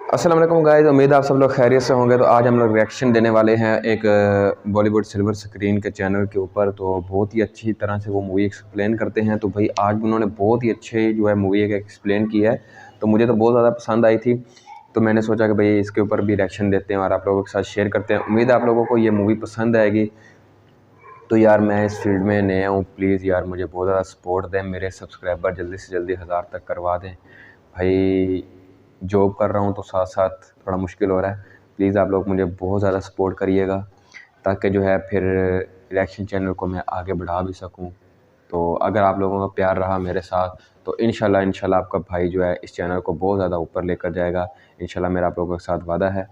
अस्सलाम वालेकुम गाइस, उम्मीद है आप सब लोग खैरियत से होंगे। तो आज हम लोग रिएक्शन देने वाले हैं एक बॉलीवुड सिल्वर स्क्रीन के चैनल के ऊपर। तो बहुत ही अच्छी तरह से वो मूवी एक्सप्लेन करते हैं। तो भाई आज भी उन्होंने बहुत ही अच्छे जो है मूवी एक एक्सप्लेन की है, तो मुझे तो बहुत ज़्यादा पसंद आई थी। तो मैंने सोचा कि भाई इसके ऊपर भी रिएक्शन देते हैं और आप लोगों के साथ शेयर करते हैं। उम्मीद है आप लोगों को ये मूवी पसंद आएगी। तो यार मैं इस फील्ड में नया हूँ, प्लीज़ यार मुझे बहुत ज़्यादा सपोर्ट दें। मेरे सब्सक्राइबर जल्दी से जल्दी 1000 तक करवा दें। भाई जॉब कर रहा हूँ तो साथ साथ थोड़ा मुश्किल हो रहा है। प्लीज़ आप लोग मुझे बहुत ज़्यादा सपोर्ट करिएगा, ताकि जो है फिर रिएक्शन चैनल को मैं आगे बढ़ा भी सकूँ। तो अगर आप लोगों का प्यार रहा मेरे साथ तो इंशाल्लाह आपका भाई जो है इस चैनल को बहुत ज़्यादा ऊपर लेकर जाएगा। इंशाल्लाह मेरा आप लोगों के साथ वादा है।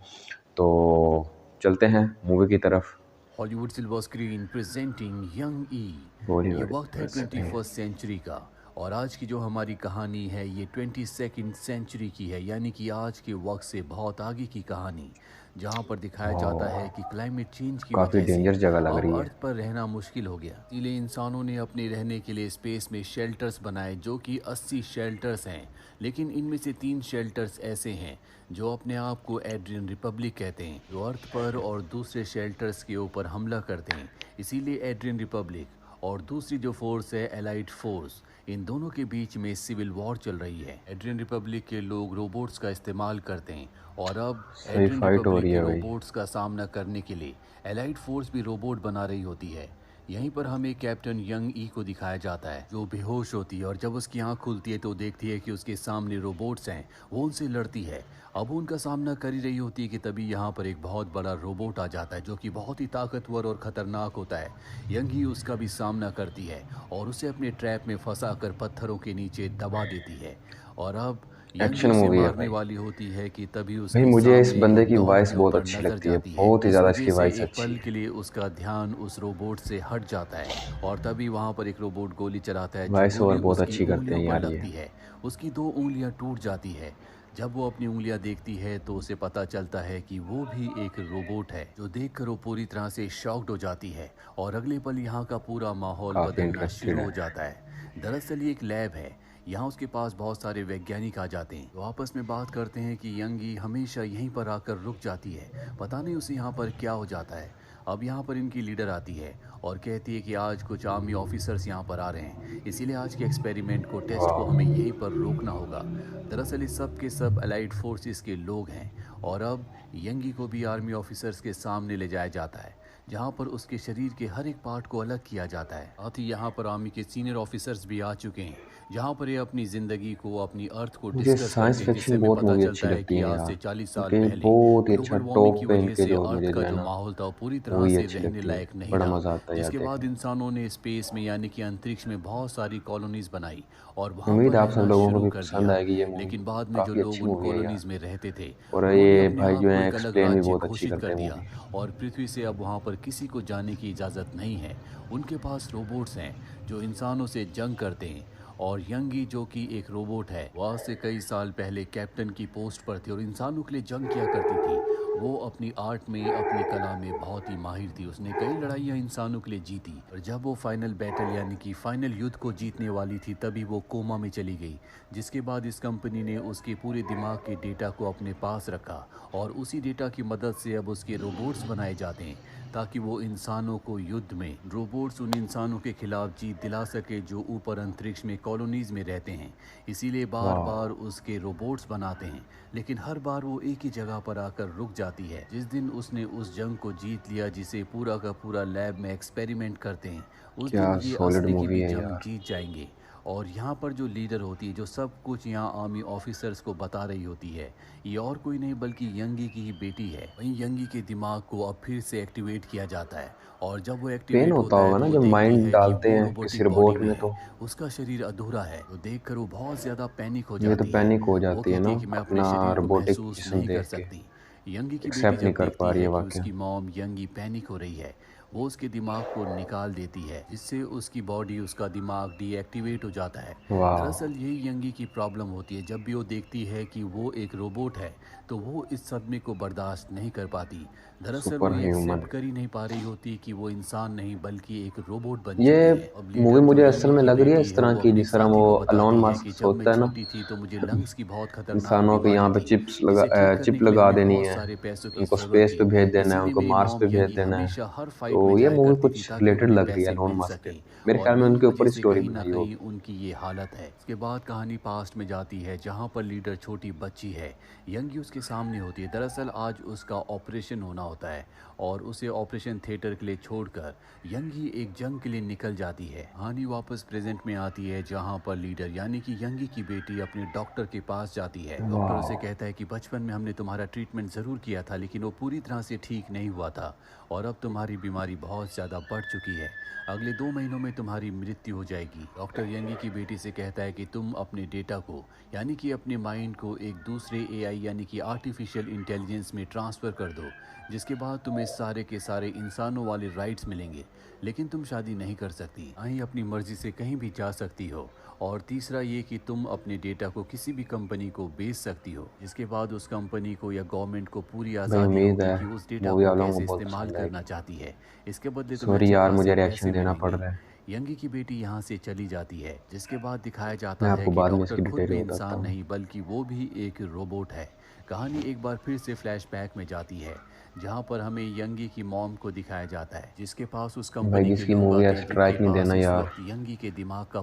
तो चलते हैं मूवी की तरफ। Hollywood silver screen presenting young ई। ये बॉलीवुड वक्त है 21st सेंचुरी का और आज की जो हमारी कहानी है ये 22nd सेंचुरी की है, यानी कि आज के वक्त से बहुत आगे की कहानी, जहाँ पर दिखाया जाता है कि क्लाइमेट चेंज की काफ़ी वजह से डेंजर जगह लग अब रही है। अर्थ पर रहना मुश्किल हो गया। इसीलिए इंसानों ने अपने रहने के लिए स्पेस में शेल्टर्स बनाए, जो कि 80 शेल्टर्स हैं। लेकिन इनमें से 3 शेल्टर्स ऐसे हैं जो अपने आप को एड्रियन रिपब्लिक कहते हैं, जो अर्थ पर और दूसरे शेल्टर्स के ऊपर हमला करते हैं। इसीलिए एड्रियन रिपब्लिक और दूसरी जो फोर्स है एलाइड फोर्स, इन दोनों के बीच में सिविल वॉर चल रही है। एड्रियन रिपब्लिक के लोग रोबोट्स का इस्तेमाल करते हैं और अब सही एड्रियन फाइट हो रिपब्लिक रही के है भाई। रोबोट्स का सामना करने के लिए एलाइड फोर्स भी रोबोट बना रही होती है। यहीं पर हमें कैप्टन यंग ई को दिखाया जाता है, जो बेहोश होती है और जब उसकी आंख खुलती है तो देखती है कि उसके सामने रोबोट्स हैं। वो उनसे लड़ती है। अब वो उनका सामना कर ही रही होती है कि तभी यहाँ पर एक बहुत बड़ा रोबोट आ जाता है, जो कि बहुत ही ताकतवर और खतरनाक होता है। यंग ही उसका भी सामना करती है और उसे अपने ट्रैप में फंसाकर पत्थरों के नीचे दबा देती है। और अब यंग ही एक्शन उसे मूवी है मारने भाई। वाली होती है कि तभी भाई उसके मुझे इस सामने बंदे एक की डॉल वॉइस के बहुत ऊपर अच्छी नजर लगती है, जाती है। बहुत ही इस ज़्यादा वजह इसकी से वॉइस एक अच्छी पल है। के लिए उसका ध्यान उस रोबोट से हट जाता है और तभी वहां पर एक रोबोट गोली चलाता है। जो वॉइस ओवर गोली बहुत उसकी अच्छी करते उंगलियों हैं पर यार ये। लगती है, उसकी 2 उंगलियां टूट जाती है। जब वो अपनी उंगलियां देखती है तो उसे पता चलता है कि वो भी एक रोबोट है, जो देखकर वो पूरी तरह से शॉक्ड हो जाती है और अगले पल यहाँ का पूरा माहौल काफ़ी बदलना इंटरेस्टेड शुरू है। हो जाता है। दरअसल ये एक लैब है। यहाँ उसके पास बहुत सारे वैज्ञानिक आ जाते हैं, जो आपस में बात करते हैं कि यंगी हमेशा यहीं पर आकर रुक जाती है। पता नहीं उसे यहाँ पर क्या हो जाता है। अब यहाँ पर इनकी लीडर आती है और कहती है कि आज कुछ आर्मी ऑफिसर्स यहाँ पर आ रहे हैं, इसीलिए आज के एक्सपेरिमेंट को, टेस्ट को वाह। हमें यहीं पर रोकना होगा। दरअसल ये सब के सब अलाइड फोर्सेस के लोग हैं और अब यंगी को भी आर्मी ऑफिसर्स के सामने ले जाया जाता है, जहाँ पर उसके शरीर के हर एक पार्ट को अलग किया जाता है। साथ ही यहाँ पर आर्मी के सीनियर ऑफिसर्स भी आ चुके हैं, जहाँ पर ये अपनी ज़िंदगी को, अपनी अर्थ को मुझे डिस्कस साइंस करते हैं, जिससे फिक्शन हमें बहुत पता मूवी अच्छी चलता है लगती कि हैं आज यार, से 40 साल क्योंकि पहले बहुत ही अच्छा ग्लोबल वार्मिंग की टॉप पे वजह इनके से जो अर्थ मुझे का जो है जो ना माहौल था वो पूरी तरह मूवी से अच्छी रहने लगती है। लायक नहीं बड़ा रहा। मज़ा आता है यार जिसके बाद देखने में। इंसानों ने स्पेस में, यानी कि अंतरिक्ष में, बहुत सारी कॉलोनीज बनाई और वहाँ उम्मीद पर है आप सब रहना लोगों को शुरू भी कर पसंद दिया। आएगी ये मूवी। लेकिन बाद में जो काफ़ी लोग अच्छी उन मूवी है यार। कॉलोनीज में रहते थे, और उन्होंने ये अपने भाई आप जो को है एक अलग एक्सप्लेन भी राज्य बहुत अच्छी घोषित करते कर हैं दिया मूवी। और पृथ्वी से अब वहाँ पर किसी को जाने की इजाज़त नहीं है। उनके पास रोबोट्स हैं जो इंसानों से जंग करते हैं। और यंगी, जो कि एक रोबोट है, वो आज से कई साल पहले कैप्टन की पोस्ट पर थी और इंसानों के लिए जंग किया करती थी। वो अपनी आर्ट में, अपनी कला में बहुत ही माहिर थी। उसने कई लड़ाइयाँ इंसानों के लिए जीती और जब वो फाइनल बैटल, यानी कि फाइनल युद्ध को जीतने वाली थी, तभी वो कोमा में चली गई। जिसके बाद इस कंपनी ने उसके पूरे दिमाग के डेटा को अपने पास रखा और उसी डेटा की मदद से अब उसके रोबोट्स बनाए जाते हैं, ताकि वो इंसानों को युद्ध में, रोबोट्स उन इंसानों के खिलाफ जीत दिला सके जो ऊपर अंतरिक्ष में कॉलोनीज में रहते हैं। इसीलिए बार बार वाह। उसके रोबोट्स बनाते हैं, लेकिन हर बार वो एक ही जगह पर आकर रुक जाती है। जिस दिन उसने उस जंग को जीत लिया, जिसे पूरा का पूरा लैब में एक्सपेरिमेंट करते हैं, उस क्या दिन ये सॉलिड असली की मूवी भी है जंग यार। जीत जाएंगे। और यहाँ पर जो लीडर होती है, जो सब कुछ यहाँ आर्मी ऑफिसर्स को बता रही होती है, ये और कोई नहीं बल्कि यंगी की ही बेटी है। वहीं यंगी के दिमाग को अब फिर से एक्टिवेट किया जाता है और जब वो पेन एक्टिवेट होता होता है होगा तो ना वो जब देखती माइंड है कि डालते वो हैं किसी रोबोटिक बॉडी रोबोट में में है, तो उसका शरीर अधूरा है। तो देखकर वो बहुत ज़्यादा पैनिक हो ये तो जाती है। पैनिक हो वो जाती है कहती ना, है कि मैं अपने अपना शरीर को रोबोटिक महसूस जिस्म नहीं कर देख के सकती। यंगी की बेटी एक्सेप्ट नहीं जब कर देखती पा रही है है कि वाकई। उसकी मॉम यंगी पैनिक हो रही है, वो उसके दिमाग को निकाल देती है, जिससे उसकी बॉडी, उसका दिमाग डीएक्टिवेट हो जाता है। वाह। दरअसल यही यंगी की प्रॉब्लम होती है। जब भी वो देखती है कि वो एक रोबोट है तो वो इस सदमे को बर्दाश्त नहीं कर पाती। दरअसल वो सुपर ये ह्यूमन। एक्सेप्ट कर ही नहीं पा रही होती कि वो इंसान नहीं बल्कि एक रोबोट बन ये चुकी है। अब मूवी लेटर जो मुझे असल यंगी में की लग रही है बेटी इस है तरह वो की अपने जिस तरह साथी वो को अलोन बताती है कि मास्क जब मैं होता है ना। छोटी थी तो मुझे लंग्स की बहुत खतरनाक इंसानों के बीमारी यहाँ पे थी, जिसे ठीक करने चिप के लिए लगा हमें देनी बहुत है, सारे पैसों की उनको ज़रूरत स्पेस थी। पे भेज देना है, इसीलिए उनको मेरी मार्स मॉम पे भेज यंगी देना है। हमेशा हर फाइट में तो ये जाया मूवी करती थी कुछ ताकि रिलेटेड उन्हें लग रही है पैसे अलोन मिल मास्क के। सकें। मेरे और ख्याल में मेरी उनके वजह ऊपर से स्टोरी कहीं ना बनाई कहीं होगी। उनकी ये हालत है। इसके बाद कहानी पास्ट में जाती है जहाँ पर लीडर छोटी बच्ची है। यंगी उसके सामने होती है। दरअसल आज उसका ऑपरेशन होना होता है और उसे ऑपरेशन थिएटर के लिए छोड़कर यंगी एक जंग के लिए निकल जाती है। कहानी वापस प्रेजेंट में आती है जहाँ पर लीडर यानी कि यंगी की बेटी अपने डॉक्टर के पास जाती है। डॉक्टर उसे वाह। कहता है कि बचपन में हमने तुम्हारा ट्रीटमेंट ज़रूर किया था लेकिन वो पूरी तरह से ठीक नहीं हुआ था और अब तुम्हारी बीमारी बहुत ज़्यादा बढ़ चुकी है। अगले 2 महीनों में तुम्हारी मृत्यु हो जाएगी। डॉक्टर यंगी की बेटी से कहता है कि तुम अपने डेटा को यानी कि अपने माइंड को एक दूसरे एआई यानी कि आर्टिफिशियल इंटेलिजेंस में ट्रांसफ़र कर दो, जिसके बाद तुम्हें सारे के सारे इंसानों वाले राइट्स मिलेंगे। लेकिन तुम शादी नहीं कर सकती, ना ही अपनी मर्जी से कहीं भी जा सकती हो। और तीसरा ये कि तुम अपने डेटा को किसी भी कंपनी को बेच सकती हो, जिसके बाद उस कंपनी को या गवर्नमेंट को पूरी भाई आज़ादी उम्मीद होगी है कि उस डेटा मूवी को वालों को कैसे बहुत इस्तेमाल पसंद करना आएगी। चाहती है। इसके बदले तुम्हें सॉरी अच्छे यार, मुझे खासे रिएक्शन पैसे देना पड़ मिलेंगे। रहा है। यंगी की बेटी यहाँ से चली जाती है, जिसके बाद दिखाया मैं जाता है आपको कि बाद में डॉक्टर इसकी खुद डिटेल भी बताता इंसान हूँ। नहीं बल्कि वो भी एक रोबोट है। कहानी एक बार फिर से फ्लैशबैक में जाती है जहाँ पर हमें यंगी की मॉम को दिखाया जाता है, जिसके पास उस भाई कंपनी के जिसकी लोग मूवी आते है हैं जिनके स्ट्राइक नहीं पास देना इस यार। वक्त यंगी के दिमाग का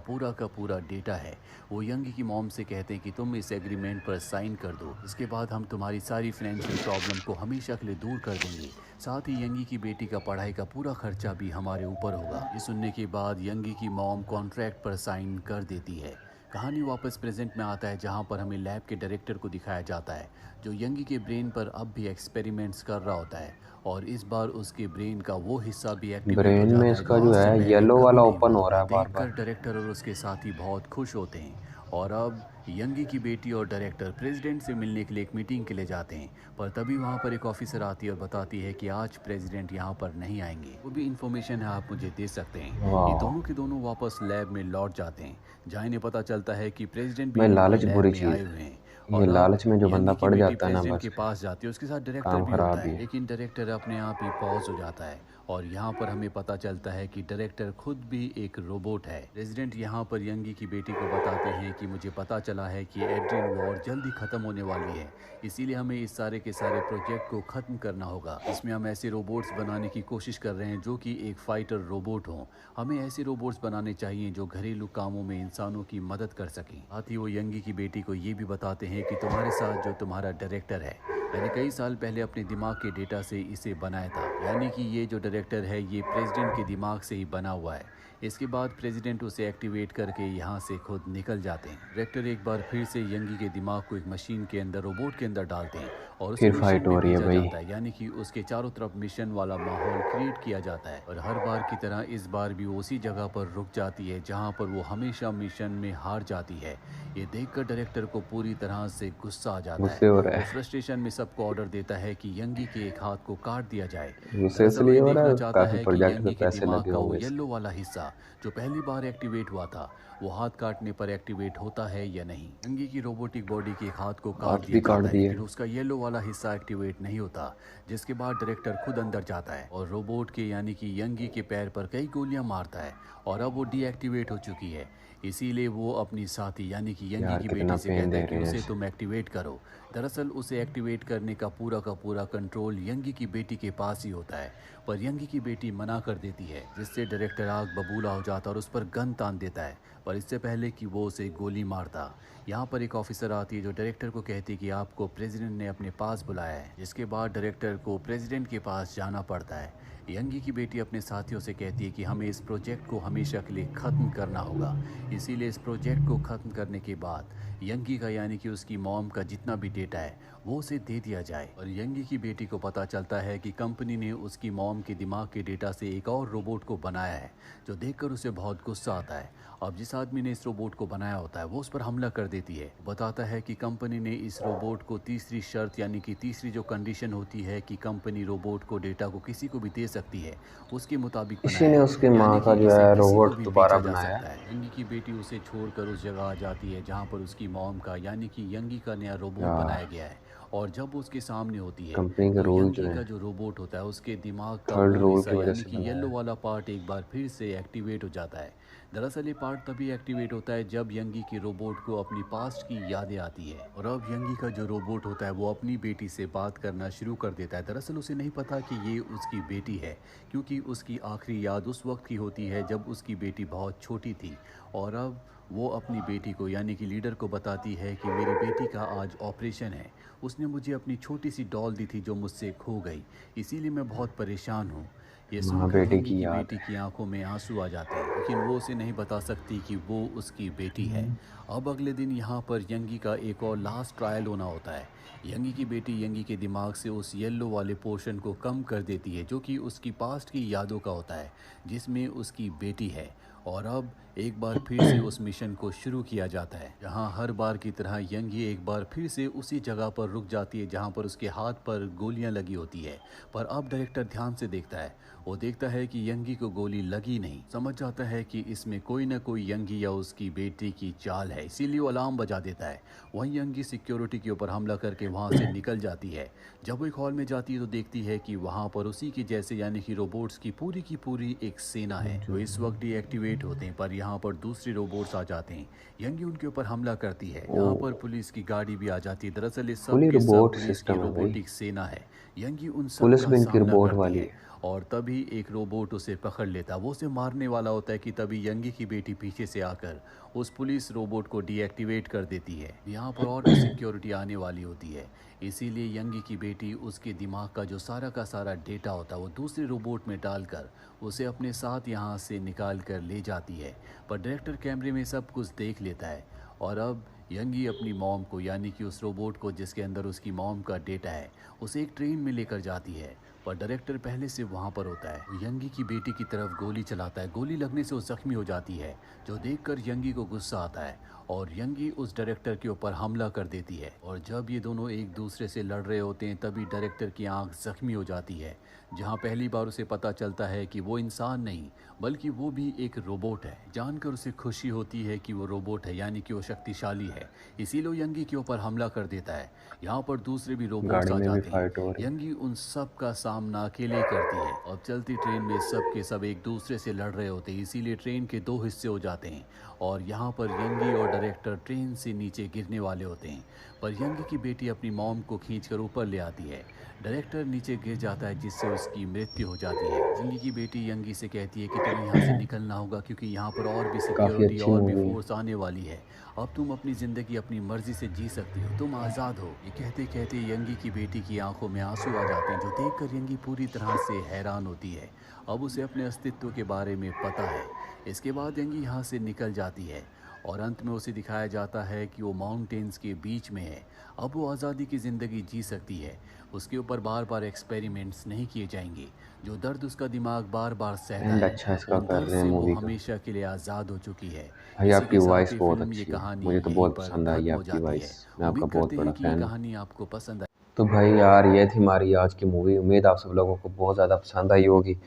पूरा डेटा है। वो यंगी की मॉम से कहते हैं कि तुम इस एग्रीमेंट पर साइन कर दो, इसके बाद हम तुम्हारी सारी फाइनेंशियल प्रॉब्लम को हमेशा के लिए दूर कर देंगे। साथ ही यंगी की बेटी का पढ़ाई का पूरा खर्चा भी हमारे ऊपर होगा। ये सुनने के बाद यंगी की मॉम कॉन्ट्रैक्ट पर साइन कर देती है। कहानी वापस प्रेजेंट में आता है जहाँ पर हमें लैब के डायरेक्टर को दिखाया जाता है, जो यंगी के ब्रेन पर अब भी एक्सपेरिमेंट्स कर रहा होता है। और इस बार उसके ब्रेन का वो हिस्सा भी एक्टिवेट हो ब्रेन में जाता है जो इसका जो आज से है पहले येलो कभी वाला नहीं ओपन हुआ। हो रहा ये है बार देखकर बार। डायरेक्टर और उसके साथी बहुत खुश होते हैं और अब यंगी की बेटी और डायरेक्टर प्रेसिडेंट से मिलने के लिए एक मीटिंग के लिए जाते हैं। पर तभी वहाँ पर एक ऑफिसर आती है और बताती है कि आज प्रेसिडेंट यहाँ पर नहीं आएंगे। वो भी इन्फॉर्मेशन है, आप मुझे दे सकते हैं। ये वाह। दोनों के दोनों वापस लैब में लौट जाते हैं जहाँ इन्हें पता चलता है कि प्रेसिडेंट भी भाई उनके लालच लैब बुरी में चीज़ आए है। हुए हैं। ये और अब लालच में जो बंदा यंगी की पड़ बेटी जाता है ना प्रेसिडेंट के बस पास जाती है, उसके साथ डायरेक्टर काम भी होता खराब ही है, है। लेकिन डायरेक्टर अपने आप ही पॉज हो जाता है। और यहाँ पर हमें पता चलता है कि डायरेक्टर खुद भी एक रोबोट है। रेजिडेंट यहाँ पर यंगी की बेटी को बताते हैं कि मुझे पता चला है कि एड्रियन वॉर जल्दी ख़त्म होने वाली है, इसीलिए हमें इस सारे के सारे प्रोजेक्ट को ख़त्म करना होगा। इसमें हम ऐसे रोबोट्स बनाने की कोशिश कर रहे हैं जो कि एक फाइटर रोबोट हों। हमें ऐसे रोबोट्स बनाने चाहिए जो घरेलू कामों में इंसानों की मदद कर सकें। साथ ही वो यंगी की बेटी को ये भी बताते हैं कि तुम्हारे साथ जो तुम्हारा डायरेक्टर है, मैंने कई साल पहले अपने दिमाग के डेटा से इसे बनाया था, यानी कि ये जो डायरेक्टर है ये प्रेसिडेंट के दिमाग से ही बना हुआ है। इसके बाद प्रेसिडेंट उसे एक्टिवेट करके यहाँ से खुद निकल जाते हैं। डायरेक्टर एक बार फिर से यंगी के दिमाग को एक मशीन के अंदर, रोबोट के अंदर डालते हैं और उसे फिर मिशन फाइट में हो रही है भेजा भाई। जाता है, यानी कि उसके चारों तरफ मिशन वाला माहौल क्रिएट किया जाता है। और हर बार की तरह इस बार भी वो उसी जगह पर रुक जाती है जहाँ पर वो हमेशा मिशन में हार जाती है। ये देखकर डायरेक्टर को पूरी तरह से गुस्सा आ जाता है। गुस्से हो रहा वो है। फ्रस्ट्रेशन में सबको ऑर्डर देता है कि यंगी के एक हाथ को काट दिया जाए। गुस्से दरअसल वो इसलिए ये हो रहा देखना है, चाहता काफी है कि प्रोजेक्ट पे यंगी के पैसे दिमाग लगे का वो होंगे येलो इसके। वाला हिस्सा जो पहली बार एक्टिवेट हुआ था, वो हाथ काटने पर एक्टिवेट होता है या नहीं। यंगी की रोबोटिक बॉडी के एक हाथ को काट हाथ दिया भी काट जाता है दिए। लेकिन उसका येलो वाला हिस्सा एक्टिवेट नहीं होता, जिसके बाद डायरेक्टर खुद अंदर जाता है और रोबोट के यानी कि यंगी के पैर पर कई गोलियां मारता है और अब वो डीएक्टिवेट हो चुकी है। इसीलिए वो अपनी साथी यानी कि यंगी यार की बेटी कितना से पेन कहता दे है कि रहे हैं उसे इसे। तुम एक्टिवेट करो। दरअसल उसे एक्टिवेट करने का पूरा कंट्रोल यंगी की बेटी के पास ही होता है, पर यंगी की बेटी मना कर देती है, जिससे डायरेक्टर आग बबूला हो जाता और उस पर गन तान देता है, पर इससे पहले कि वो उसे गोली मारता। यहाँ पर एक ऑफिसर आती है जो डायरेक्टर को कहती है कि आपको प्रेसिडेंट ने अपने पास बुलाया है, जिसके बाद डायरेक्टर को प्रेसिडेंट के पास जाना पड़ता है। यंगी की बेटी अपने साथियों से कहती है कि हमें इस प्रोजेक्ट को हमेशा के लिए ख़त्म करना होगा, इसीलिए इस प्रोजेक्ट को ख़त्म करने के बाद यंगी का यानी कि उसकी मॉम का जितना भी डेटा है वो उसे दे दिया जाए। और यंगी की बेटी को पता चलता है कि कंपनी ने उसकी मॉम के दिमाग के डेटा से एक और रोबोट को बनाया है, जो देखकर उसे बहुत गुस्सा आता है। अब जिस आदमी ने इस रोबोट को बनाया होता है वो उस पर हमला कर देती है। बताता है कि कंपनी ने इस रोबोट को तीसरी शर्त यानी कि तीसरी जो कंडीशन होती है कि कंपनी रोबोट को डेटा को किसी को भी दे सकती है, उसके मुताबिक इसी बनाया ने है, उसकी यानी माँ कि का जो इसे है किसी को रोबोट भी दोबारा बेचा जा बनाया सकता है। यंगी की बेटी उसे छोड़कर उस जगह आ जाती है जहाँ पर उसकी मॉम का यानी कि यंगी का नया रोबोट बनाया यार। गया है। और जब वो उसके सामने होती है कंपनी के तो रूल जो यंगी है, का जो रोबोट होता है उसके दिमाग का थर्ड वो रूल हिस्सा की वजह यानी से कि बनाया येलो है। वाला पार्ट एक बार फिर से एक्टिवेट हो जाता है। दरअसल ये पार्ट तभी एक्टिवेट होता है जब यंगी के रोबोट को अपनी पास्ट की यादें आती है। और अब यंगी का जो रोबोट होता है वो अपनी बेटी से बात करना शुरू कर देता है। दरअसल उसे नहीं पता कि ये उसकी बेटी है, क्योंकि उसकी आखिरी याद उस वक्त की होती है जब उसकी बेटी बहुत छोटी थी। और अब वो अपनी बेटी को यानी कि लीडर को बताती है कि मेरी बेटी का आज ऑपरेशन है, उसने मुझे अपनी छोटी सी डॉल दी थी जो मुझसे खो गई, इसीलिए मैं बहुत परेशान हूँ। ये माँ सुनकर बेटे यंगी की की याद बेटी की आंखों में आंसू आ जाते हैं, लेकिन वो उसे नहीं बता सकती कि वो उसकी बेटी है। अब अगले दिन यहाँ पर यंगी का एक और लास्ट ट्रायल होना होता है। यंगी की बेटी यंगी के दिमाग से उस येलो वाले पोर्शन को कम कर देती है जो कि उसकी पास्ट की यादों का होता है, जिसमें उसकी बेटी है। और अब एक बार फिर से उस मिशन को शुरू किया जाता है, जहां हर बार की तरह यंगी एक बार फिर से उसी जगह पर रुक जाती है जहां पर उसके हाथ पर गोलियां लगी होती है। पर अब डायरेक्टर ध्यान से देखता है, वो देखता है कि यंगी को गोली लगी नहीं। समझ जाता है कि इसमें कोई ना कोई यंगी या उसकी बेटी की चाल है, इसीलिए वो अलार्म बजा देता है। वहीं यंगी सिक्योरिटी के ऊपर हमला करके वहां से निकल जाती है। जब वो एक हॉल में जाती है तो देखती है कि वहां पर उसी के जैसे यानी कि रोबोट्स की पूरी एक सेना है जो इस वक्त डीएक्टिवेट होते हैं। पर यहाँ पर दूसरे रोबोट्स आ जाते हैं, यंगी उनके ऊपर हमला करती है। ओ, यहाँ पर पुलिस की गाड़ी भी आ जाती है। दरअसल ये सब फुली के सब रोबोट पुलिस की सिस्टम है भाई। रोबोटिक सेना है। यंगी उन सब पुलिस का भी इनकी सामना रोबोट करती वाली है है। और तभी एक रोबोट उसे पकड़ लेता है। वो उसे मारने वाला होता है कि तभी यंगी की बेटी पीछे से आकर उस पुलिस रोबोट को डीएक्टिवेट कर देती है। यहाँ पर और भी सिक्योरिटी आने वाली होती है, इसीलिए यंगी की बेटी उसके दिमाग का जो सारा का सारा डेटा होता है वो दूसरे रोबोट में डालकर उसे अपने साथ यहाँ से निकाल कर ले जाती है। पर डायरेक्टर कैमरे में सब कुछ देख लेता है और अब यंगी अपनी मॉम को यानी कि उस रोबोट को जिसके अंदर उसकी मॉम का डेटा है उसे एक ट्रेन में लेकर जाती है। पर डायरेक्टर पहले से वहाँ पर होता है, वो यंगी की बेटी की तरफ गोली चलाता है। गोली लगने से वो जख्मी हो जाती है, जो देखकर यंगी को गुस्सा आता है और यंगी उस डायरेक्टर के ऊपर हमला कर देती है। और जब ये दोनों एक दूसरे से लड़ रहे होते हैं तभी डायरेक्टर की आंख जख्मी हो जाती है, जहाँ पहली बार उसे पता चलता है कि वो इंसान नहीं बल्कि वो भी एक रोबोट है। जानकर उसे खुशी होती है कि वो रोबोट है यानी कि वो शक्तिशाली है, इसीलिए वो यंगी के ऊपर हमला कर देता है। यहाँ पर दूसरे भी रोबोट्स गाड़ी आ में भी जाते हैं। फाइट हो रही है। यंगी उन सब का सामना अकेले करती है। अब चलती ट्रेन में सब के सब एक दूसरे से लड़ रहे होते हैं, इसीलिए ट्रेन के दो हिस्से हो जाते हैं और यहाँ पर यंगी और डायरेक्टर ट्रेन से नीचे गिरने वाले होते हैं। पर यंगी की बेटी अपनी मॉम को खींचकर ऊपर ले आती है। डायरेक्टर नीचे गिर जाता है जिससे उसकी मृत्यु हो जाती है। यंगी की बेटी यंगी से कहती है कि तुम्हें यहाँ से निकलना होगा क्योंकि यहाँ पर और भी काफ़ी सिक्योरिटी अच्छी और भी मूवी है। फोर्स आने वाली है। अब तुम अपनी ज़िंदगी अपनी मर्जी से जी सकती हो, तुम आज़ाद हो। ये कहते कहते यंगी की बेटी की आंखों में आंसू आ जाते हैं, जो देखकर यंगी पूरी तरह से हैरान होती है। अब उसे अपने अस्तित्व के बारे में पता है। इसके बाद यंगी यहाँ से निकल जाती है और अंत में उसे दिखाया जाता है कि वो माउंटेन्स के बीच में है। अब वो आज़ादी की ज़िंदगी जी सकती है। उसके ऊपर बार बार एक्सपेरिमेंट्स नहीं किए जाएंगे। जो दर्द उसका दिमाग बार बार सहता एंड है, अच्छा इसका उन कर दर्द रहे हैं से वो मूवी का। हमेशा के लिए आज़ाद हो चुकी है। भाई इसी आपकी के वॉइस साथ ये बहुत फिल्म ये अच्छी है, कहानी मुझे तो यहीं बहुत पर पसंद आई ख़त्म हो आपकी जाती वॉइस। है। मैं आपका उम्मीद बहुत करते बड़ा हैं कि ये फ़ैन हूँ। कहानी आपको पसंद तो भाई यार ये थी हमारी आज की मूवी। उम्मीद आप सब लोगों को बहुत ज़्यादा पसंद आई होगी।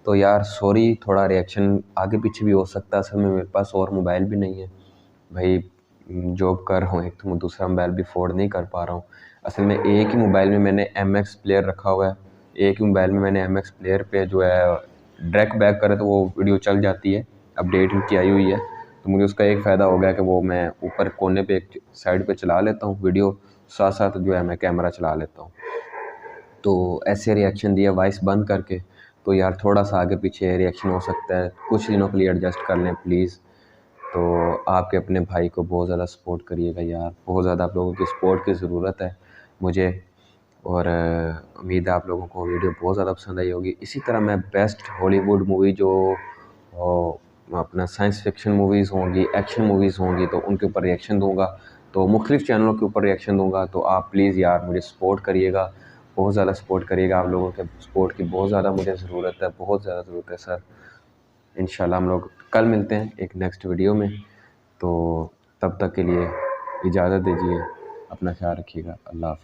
तो यार सॉरी, थोड़ा रिएक्शन आगे पीछे भी हो सकता है। असल में मेरे पास और मोबाइल भी नहीं है भाई, जॉब कर रहा हूँ एक, तो मैं दूसरा मोबाइल भी अफोर्ड नहीं कर पा रहा हूँ। असल में एक ही मोबाइल में मैंने MX प्लेयर रखा हुआ है। एक ही मोबाइल में मैंने MX प्लेयर पे जो है डायरेक्ट बैक करे तो वो वीडियो चल जाती है, अपडेट इनकी आई हुई है। तो मुझे उसका एक फ़ायदा हो गया कि वो मैं ऊपर कोने पे एक साइड पे चला लेता हूँ वीडियो, साथ साथ जो है मैं कैमरा चला लेता हूँ। तो ऐसे रिएक्शन दिया वॉइस बंद करके, तो यार थोड़ा सा आगे पीछे रिएक्शन हो सकता है, कुछ दिनों के लिए एडजस्ट कर लें प्लीज़। तो आपके अपने भाई को बहुत ज़्यादा सपोर्ट करिएगा यार, बहुत ज़्यादा आप लोगों की सपोर्ट की ज़रूरत है मुझे। और उम्मीद है आप लोगों को वीडियो बहुत ज़्यादा पसंद आई होगी। इसी तरह मैं बेस्ट हॉलीवुड मूवी जो अपना साइंस फिक्शन मूवीज़ होंगी, एक्शन मूवीज़ होंगी, तो उनके ऊपर रिएक्शन दूंगा। तो मुख्तलिफ़ चैनलों के ऊपर रिएक्शन दूंगा। तो आप प्लीज़ यार मुझे सपोर्ट करिएगा, बहुत ज़्यादा सपोर्ट करिएगा। आप लोगों के सपोर्ट की बहुत ज़्यादा मुझे ज़रूरत है, बहुत ज़्यादा ज़रूरत है सर। इंशाल्लाह हम लोग कल मिलते हैं एक नेक्स्ट वीडियो में। तो तब तक के लिए इजाज़त दीजिए, अपना ख्याल रखिएगा। अल्लाह हाफ़िज़।